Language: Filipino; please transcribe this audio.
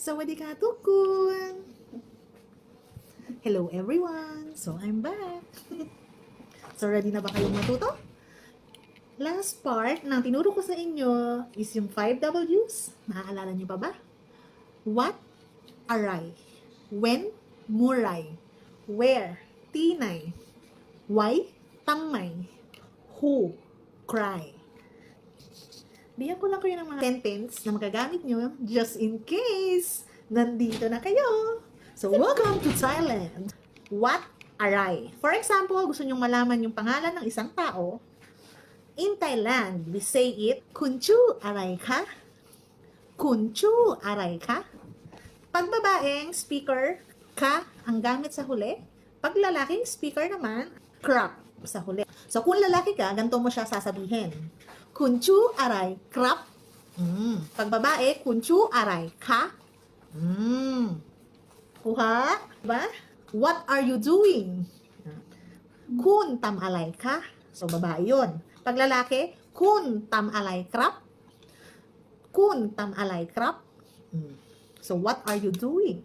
Sawadee ka, tukun! Hello everyone! So, I'm back! So, ready na ba kayong matuto? Last part na tinuro ko sa inyo is yung 5 W's. Naaalala niyo pa ba? What? Aray. When? Muray. Where? Tinay. Why? Tamay. Who? Cry. Bigyan ko lang kayo ng mga sentence na magagamit nyo just in case nandito na kayo. So, welcome to Thailand. What? Aray. For example, gusto nyong malaman yung pangalan ng isang tao. In Thailand, we say it, Kunchu aray ka? Kunchu aray ka? Pag babaeng speaker, ka ang gamit sa huli. Pag lalaking speaker naman, krap sa huli. So, kung lalaki ka, ganito mo siya sasabihin. Kunchu aray krap. Pag babae, kunchu aray ka? Kuha? Diba? What are you doing? Kun tam alay ka? So, babae yun. Pag lalaki, kun tam alay krap? Kun tam alay krap? So, what are you doing?